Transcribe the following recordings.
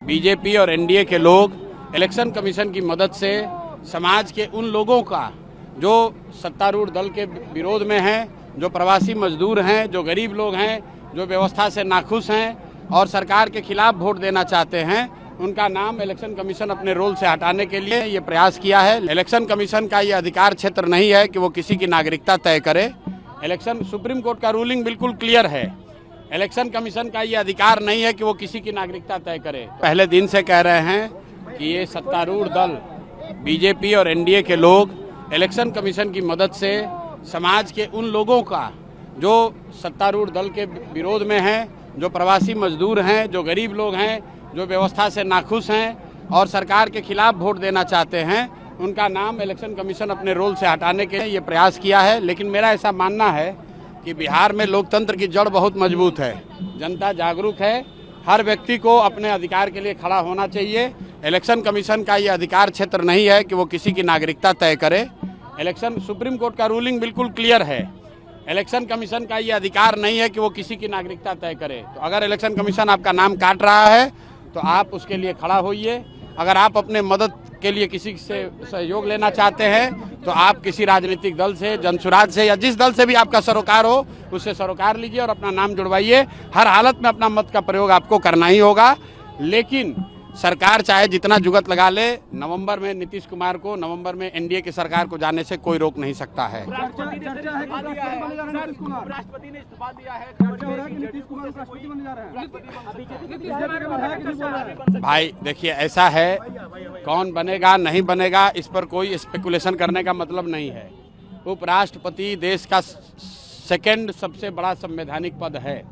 BJP और NDA के लोग इलेक्शन कमीशन की मदद से समाज के उन लोगों का जो सत्तारूढ़ दल के विरोध में हैं, जो प्रवासी मजदूर हैं, जो गरीब लोग हैं, जो व्यवस्था से नाखुश हैं और सरकार के खिलाफ वोट देना चाहते हैं, उनका नाम इलेक्शन कमीशन अपने रोल से हटाने के लिए ये प्रयास किया है। इलेक्शन कमीशन का ये अधिकार क्षेत्र नहीं है कि वो किसी की नागरिकता तय करे। इलेक्शन सुप्रीम कोर्ट का रूलिंग बिल्कुल क्लियर है। इलेक्शन कमीशन का ये अधिकार नहीं है कि वो किसी की नागरिकता तय करे। पहले दिन से कह रहे हैं कि ये सत्तारूढ़ दल बीजेपी और एनडीए के लोग इलेक्शन कमीशन की मदद से समाज के उन लोगों का जो सत्तारूढ़ दल के विरोध में हैं, जो प्रवासी मजदूर हैं, जो गरीब लोग हैं, जो व्यवस्था से नाखुश हैं और सरकार के खिलाफ वोट देना चाहते हैं, उनका नाम इलेक्शन कमीशन अपने रोल से हटाने के लिए ये प्रयास किया है। लेकिन मेरा ऐसा मानना है कि बिहार में लोकतंत्र की जड़ बहुत मजबूत है, जनता जागरूक है, हर व्यक्ति को अपने अधिकार के लिए खड़ा होना चाहिए। इलेक्शन कमीशन का ये अधिकार क्षेत्र नहीं है कि वो किसी की नागरिकता तय करे। इलेक्शन सुप्रीम कोर्ट का रूलिंग बिल्कुल क्लियर है। इलेक्शन कमीशन का ये अधिकार नहीं है कि वो किसी की नागरिकता तय करे। तो अगर इलेक्शन कमीशन आपका नाम काट रहा है तो आप उसके लिए खड़ा होइए। अगर आप अपने मदद के लिए किसी से सहयोग लेना चाहते हैं तो आप किसी राजनीतिक दल से, जनसुराज से या जिस दल से भी आपका सरोकार हो उससे सरोकार लीजिए और अपना नाम जुड़वाइए। हर हालत में अपना मत का प्रयोग आपको करना ही होगा। लेकिन सरकार चाहे जितना जुगत लगा ले, नवंबर में नीतीश कुमार को, नवंबर में एनडीए की सरकार को जाने से कोई रोक नहीं सकता है। राष्ट्रपति ने इस्तीफा दिया है। भाई देखिए, ऐसा है, कौन बनेगा नहीं बनेगा इस पर कोई स्पेकुलेशन करने का मतलब नहीं है। उपराष्ट्रपति देश का सेकंड सबसे बड़ा संवैधानिक पद है।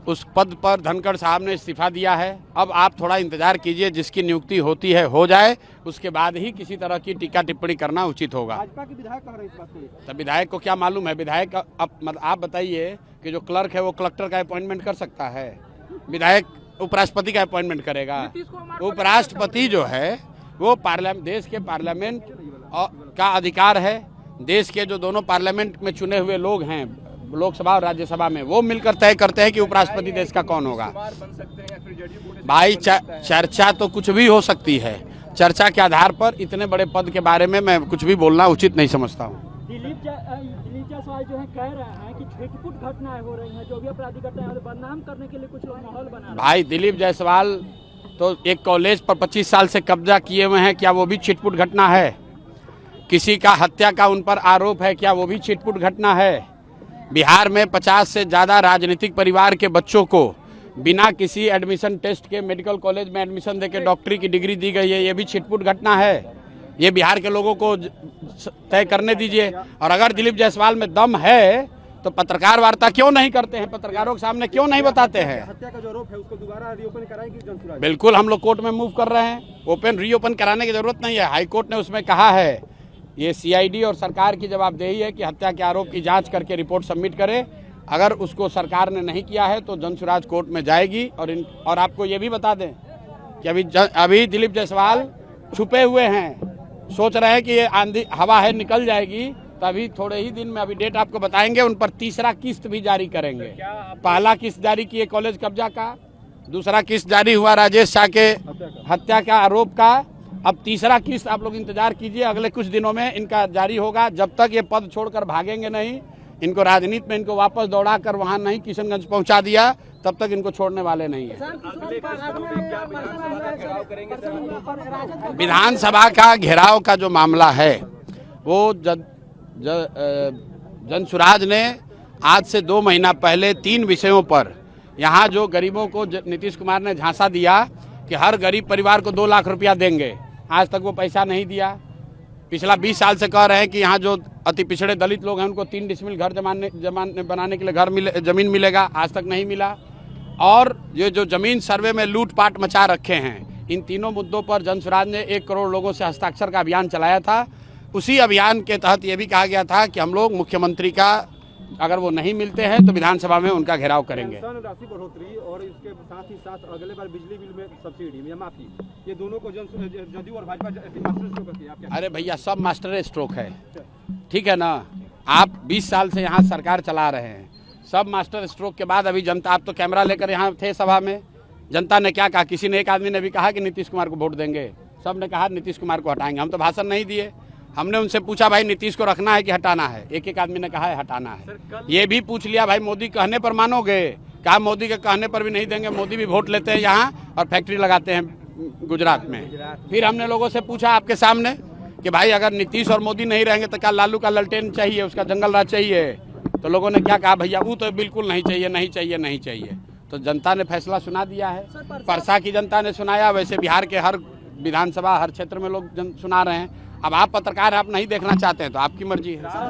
उस पद पर धनखड़ साहब ने इस्तीफा दिया है। अब आप थोड़ा इंतजार कीजिए, जिसकी नियुक्ति होती है हो जाए, उसके बाद ही किसी तरह की टीका टिप्पणी करना उचित होगा। भाजपा के विधायक कह रहे हैं इस बात को। तो विधायक को क्या मालूम है? विधायक आप बताइए कि जो क्लर्क है वो कलेक्टर का अपॉइंटमेंट कर सकता है, विधायक उपराष्ट्रपति का अपॉइंटमेंट करेगा। उपराष्ट्रपति जो है वो देश के पार्लियामेंट का अधिकार है। देश के जो दोनों पार्लियामेंट में चुने हुए लोग हैं, लोकसभा और राज्यसभा में, वो मिलकर तय करते हैं कि उपराष्ट्रपति देश का कौन होगा। भाई चर्चा तो कुछ भी हो सकती है। चर्चा के आधार पर इतने बड़े पद के बारे में मैं कुछ भी बोलना उचित नहीं समझता हूँ। दिलीप जायसवाल जो है कह रहे हैं कि छिटपुट घटनाएं हो रही हैं, जो भी अपराधी घटनाएं हैं, बदनाम करने के लिए कुछ लोग माहौल बना रहे हैं। भाई दिलीप जायसवाल तो एक कॉलेज पर 25 साल से कब्जा किए हुए हैं, क्या वो भी छिटपुट घटना है? किसी का हत्या का उन पर आरोप है, क्या वो भी छिटपुट घटना है? बिहार में 50 से ज़्यादा राजनीतिक परिवार के बच्चों को बिना किसी एडमिशन टेस्ट के मेडिकल कॉलेज में एडमिशन देके डॉक्टरी की डिग्री दी गई है। ये भी छिटपुट घटना है। ये बिहार के लोगों को तय करने दीजिए। और अगर दिलीप जायसवाल में दम है तो पत्रकार वार्ता क्यों नहीं करते हैं? पत्रकारों के सामने क्यों नहीं बताते हैं? हत्या का जो आरोप है उसको दोबारा रीओपन कराएंगे जनसुराज? बिल्कुल, हम लोग कोर्ट में मूव कर रहे हैं। रीओपन कराने की जरूरत नहीं है। हाई कोर्ट ने उसमें कहा है, ये सीआईडी और सरकार की जवाबदेही है कि हत्या के आरोप की जांच करके रिपोर्ट सबमिट करे। अगर उसको सरकार ने नहीं किया है तो जनसुराज कोर्ट में जाएगी। और आपको ये भी बता दें कि अभी दिलीप जायसवाल छुपे हुए हैं, सोच रहे हैं कि ये आंधी हवा है निकल जाएगी, तो अभी थोड़े ही दिन में, अभी डेट आपको बताएंगे, उन पर तीसरा किस्त भी जारी करेंगे। पहला किस्त जारी किए कॉलेज कब्जा का, दूसरा किस्त जारी हुआ राजेश शाह के हत्या का आरोप का, अब तीसरा किस्त आप लोग इंतजार कीजिए, अगले कुछ दिनों में इनका जारी होगा। जब तक ये पद छोड़कर भागेंगे नहीं, इनको राजनीति में इनको वापस दौड़ा कर वहाँ नहीं किशनगंज पहुँचा दिया, तब तक इनको छोड़ने वाले नहीं है। विधानसभा का घेराव का जो मामला है वो जनसुराज ने आज से 2 महीना पहले 3 विषयों पर, यहाँ जो गरीबों को नीतीश कुमार ने झांसा दिया कि हर गरीब परिवार को 2 लाख रुपया देंगे, आज तक वो पैसा नहीं दिया। पिछला 20 साल से कह रहे हैं कि यहाँ जो अति पिछड़े दलित लोग हैं उनको 3 डिसमिल घर बनाने के लिए जमीन मिलेगा, आज तक नहीं मिला। और ये जो जमीन सर्वे में लूटपाट मचा रखे हैं, इन तीनों मुद्दों पर जनसुराज ने 1 करोड़ लोगों से हस्ताक्षर का अभियान चलाया था। उसी अभियान के तहत ये भी कहा गया था कि हम लोग मुख्यमंत्री का, अगर वो नहीं मिलते हैं तो विधानसभा में उनका घेराव करेंगे। राशि बढ़ोतरी और इसके साथ ही साथ अगले बार बिजली बिल में सब्सिडी या माफी, ये दोनों को जदयू और भाजपा मास्टर स्ट्रोक किया। अरे भैया, सब मास्टर स्ट्रोक है, ठीक है ना? आप 20 साल से यहाँ सरकार चला रहे हैं, सब मास्टर स्ट्रोक के बाद अभी जनता, आप तो कैमरा लेकर यहाँ थे सभा में, जनता ने क्या कहा, किसी ने एक आदमी ने भी कहा कि नीतीश कुमार को वोट देंगे, सब ने कहा नीतीश कुमार को हटाएंगे। हम तो भाषण नहीं दिए, हमने उनसे पूछा भाई नीतीश को रखना है कि हटाना है, एक एक आदमी ने कहा है हटाना है। ये भी पूछ लिया भाई मोदी कहने पर मानोगे, कहा मोदी के कहने पर भी नहीं देंगे, मोदी भी वोट लेते हैं यहाँ और फैक्ट्री लगाते हैं गुजरात में। फिर हमने लोगों से पूछा आपके सामने कि भाई अगर नीतीश और मोदी नहीं रहेंगे तो क्या लालू का ललटेन चाहिए, उसका जंगल राज चाहिए? तो लोगों ने क्या कहा, भैया वो तो बिल्कुल नहीं चाहिए, नहीं चाहिए, नहीं चाहिए। तो जनता ने फैसला सुना दिया है, परसा की जनता ने सुनाया, वैसे बिहार के हर विधानसभा हर क्षेत्र में लोग सुना रहे हैं। अब आप पत्रकार आप नहीं देखना चाहते हैं तो आपकी मर्जी है।